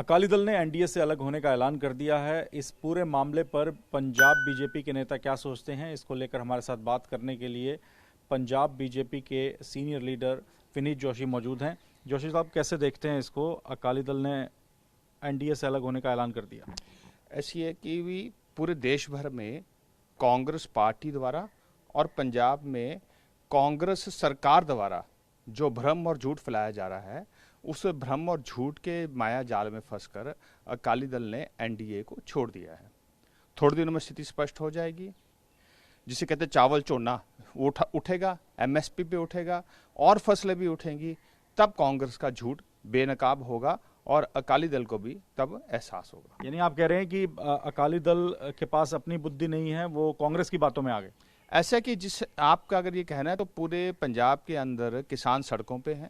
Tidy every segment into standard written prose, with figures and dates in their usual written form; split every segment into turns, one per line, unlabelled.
अकाली दल ने एनडीए से अलग होने का ऐलान कर दिया है। इस पूरे मामले पर पंजाब बीजेपी के नेता क्या सोचते हैं, इसको लेकर हमारे साथ बात करने के लिए पंजाब बीजेपी के सीनियर लीडर विनीत जोशी मौजूद हैं। जोशी साहब, कैसे देखते हैं इसको? अकाली दल ने एनडीए से अलग होने का ऐलान कर दिया।
ऐसी है कि भी पूरे देश भर में कांग्रेस पार्टी द्वारा और पंजाब में कांग्रेस सरकार द्वारा जो भ्रम और झूठ फैलाया जा रहा है, उस भ्रम और झूठ के माया जाल में फंसकर अकाली दल ने एनडीए को छोड़ दिया है। थोड़े दिनों में स्थिति स्पष्ट हो जाएगी। जिसे कहते हैं चावल चोना उठेगा, एमएसपी पे उठेगा और फसलें भी उठेंगी, तब कांग्रेस का झूठ बेनकाब होगा और अकाली दल को भी तब एहसास होगा।
यानी आप कह रहे हैं कि अकाली दल के पास अपनी बुद्धि नहीं है, वो कांग्रेस की बातों में आ गए।
ऐसा कि जिस आपका अगर ये कहना है तो पूरे पंजाब के अंदर किसान सड़कों पे हैं,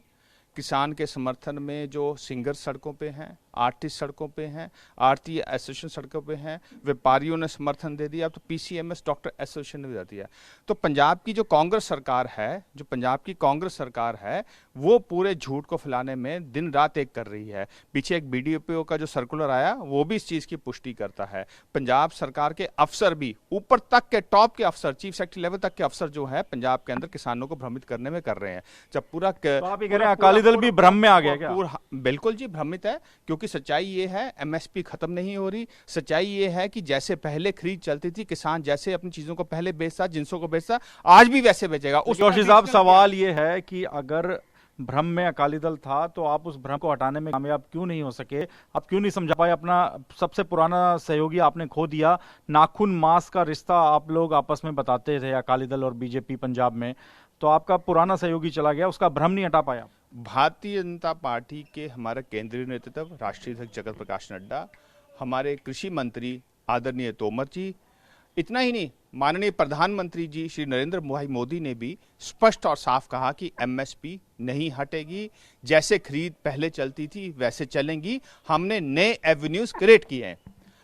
किसान के समर्थन में जो सिंगर सड़कों पे हैं, आर्टिस्ट सड़कों पे हैं, आरती एसोसिएशन सड़कों पे हैं, व्यापारियों ने समर्थन दे दिया, अब तो पीसीएमएस डॉक्टर एसोसिएशन ने भी दे दिया। तो पंजाब की जो कांग्रेस सरकार है, जो पंजाब की कांग्रेस सरकार है, वो पूरे झूठ को फैलाने में दिन रात एक कर रही है। पीछे एक बीडीपीओ का जो सर्कुलर आया, वो भी इस चीज की पुष्टि करता है। पंजाब सरकार के अफसर भी, ऊपर तक के टॉप के अफसर, चीफ सेक्रेटरी लेवल तक के अफसर जो है पंजाब के अंदर किसानों को भ्रमित करने में कर रहे हैं। जब पूरा
तो आप ये कह रहे हैं अकाली दल भी भ्रम में आ गया क्या?
बिल्कुल जी, भ्रमित है, क्योंकि सच्चाई ये है एमएसपी खत्म नहीं हो रही। सच्चाई ये है कि जैसे पहले खरीद चलती थी, किसान जैसे अपनी चीजों को पहले बेचता, जिनसों को बेचता, आज भी वैसे बेचेगा।
उस जोशी साहब, सवाल ये है कि अगर भ्रम में अकाली दल था तो आप उस भ्रम को हटाने में कामयाब क्यों नहीं हो सके? आप क्यों नहीं समझा पाए? अपना सबसे पुराना सहयोगी आपने खो दिया। नाखून मांस का रिश्ता आप लोग आपस में बताते थे, अकाली दल और बीजेपी पंजाब में, तो आपका पुराना सहयोगी चला गया, उसका भ्रम नहीं हटा पाया।
भारतीय जनता पार्टी के हमारा केंद्रीय नेतृत्व, राष्ट्रीय अध्यक्ष जगत प्रकाश नड्डा, हमारे कृषि मंत्री आदरणीय तोमर जी, इतना ही नहीं, माननीय प्रधानमंत्री जी श्री नरेंद्र भाई मोदी ने भी स्पष्ट और साफ कहा कि एमएसपी नहीं हटेगी, जैसे खरीद पहले चलती थी वैसे चलेंगी। हमने नए एवेन्यूज क्रिएट किए हैं।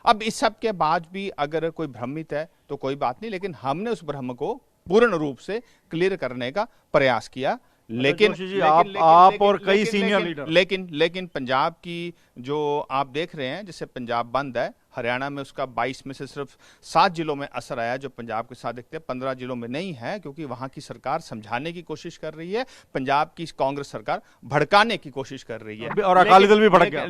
अब इस सब के बाद भी अगर कोई भ्रमित है तो कोई बात नहीं, लेकिन हमने उस भ्रम को पूर्ण रूप से क्लियर करने का प्रयास किया। लेकिन
आप और कई सीनियर लीडर,
लेकिन पंजाब की जो आप देख रहे हैं, जैसे पंजाब बंद है, हरियाणा में उसका 22 में से सिर्फ 7 जिलों में असर आया, जो पंजाब के साथ देखते हैं 15 जिलों में नहीं है, क्योंकि वहां की सरकार समझाने की कोशिश कर रही है, पंजाब की कांग्रेस सरकार भड़काने की कोशिश कर रही है
और अकाली दल भी भड़क गया।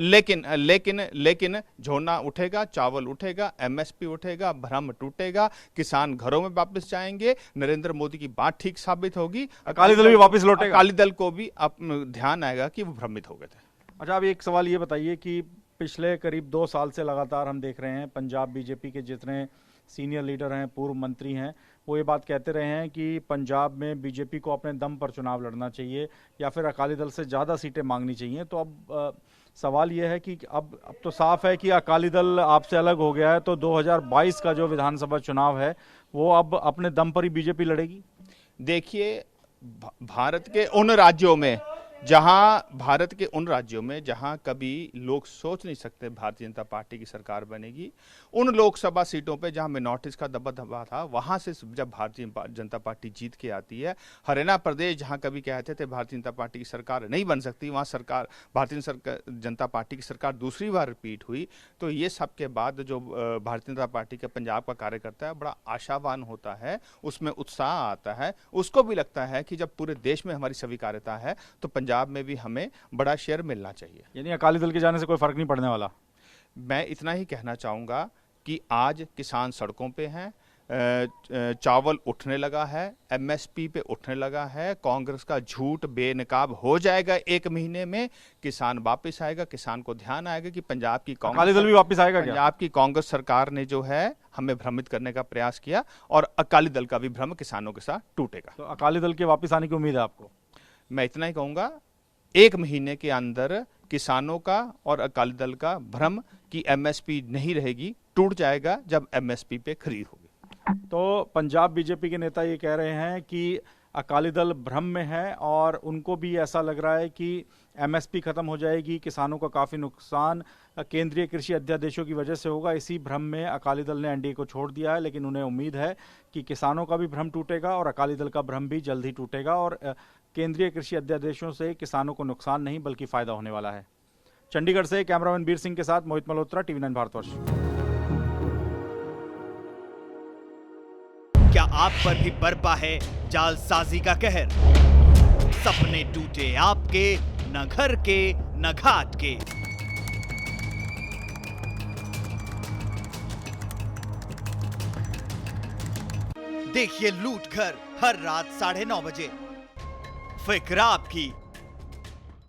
लेकिन झोना उठेगा, चावल उठेगा, एमएसपी उठेगा, भ्रम टूटेगा, किसान घरों में वापस जाएंगे, नरेंद्र मोदी की बात ठीक साबित होगी,
अकाली दल भी वापस लौटेगा।
अकाली दल को भी ध्यान आएगा कि वो भ्रमित हो गए थे।
अच्छा, अब एक सवाल ये बताइए कि पिछले करीब 2 साल से लगातार हम देख रहे हैं पंजाब बीजेपी के जितने सीनियर लीडर हैं, पूर्व मंत्री हैं, वो ये बात कहते रहे हैं कि पंजाब में बीजेपी को अपने दम पर चुनाव लड़ना चाहिए या फिर अकाली दल से ज़्यादा सीटें मांगनी चाहिए। तो अब सवाल ये है कि अब तो साफ है कि अकाली दल आपसे अलग हो गया है, तो 2022 का जो विधानसभा चुनाव है वो अब अपने दम पर ही बीजेपी लड़ेगी।
देखिए, भारत के उन राज्यों में जहां कभी लोग सोच नहीं सकते भारतीय जनता पार्टी की सरकार बनेगी, उन लोकसभा सीटों पे जहां मिनॉरिटीज का दबदबा था, वहां से जब भारतीय जनता पार्टी जीत के आती है। हरियाणा प्रदेश जहां कभी कहते थे भारतीय जनता पार्टी की सरकार नहीं बन सकती, वहां सरकार, भारतीय जनता पार्टी की सरकार दूसरी बार रिपीट हुई। तो ये सब के बाद जो भारतीय जनता पार्टी के पंजाब का कार्यकर्ता है, बड़ा आशावान होता है, उसमें उत्साह आता है, उसको भी लगता है कि जब पूरे देश में हमारी स्वीकार्यता है तो पंजाब में भी हमें बड़ा शेयर मिलना चाहिए।
यानी अकाली दल के जाने से कोई फर्क नहीं पड़ने वाला।
मैं इतना ही कहना चाहूंगा कि आज किसान सड़कों पे हैं, चावल उठने लगा है, एमएसपी पे उठने लगा है, कांग्रेस का झूठ बेनकाब हो जाएगा 1 महीने में, किसान वापस आएगा, किसान को ध्यान आएगा कि पंजाब की
अकाली दल भी वापस आएगा।
पंजाब की कांग्रेस सरकार ने जो है हमें भ्रमित करने का प्रयास किया और अकाली दल का भी भ्रम किसानों के साथ टूटेगा।
तो अकाली दल के वापस आने की उम्मीद है आपको?
मैं इतना ही कहूंगा, 1 महीने के अंदर किसानों का और अकाली दल का भ्रम कि एमएसपी नहीं रहेगी टूट जाएगा जब एमएसपी पे खरीद होगी।
तो पंजाब बीजेपी के नेता ये कह रहे हैं कि अकाली दल भ्रम में है और उनको भी ऐसा लग रहा है कि एमएसपी खत्म हो जाएगी, किसानों का काफ़ी नुकसान केंद्रीय कृषि अध्यादेशों की वजह से होगा। इसी भ्रम में अकाली दल ने एनडीए को छोड़ दिया है, लेकिन उन्हें उम्मीद है कि किसानों का भी भ्रम टूटेगा और अकाली दल का भ्रम भी जल्द ही टूटेगा और केंद्रीय कृषि अध्यादेशों से किसानों को नुकसान नहीं बल्कि फ़ायदा होने वाला है। चंडीगढ़ से कैमरामैन बीर सिंह के साथ मोहित मल्होत्रा, TV9 भारतवर्ष।
क्या आप पर भी बरपा है जालसाजी का कहर? सपने टूटे आपके, न घर के न घाट के। देखिए लूट घर हर रात 9:30 बजे। फिक्र आपकी,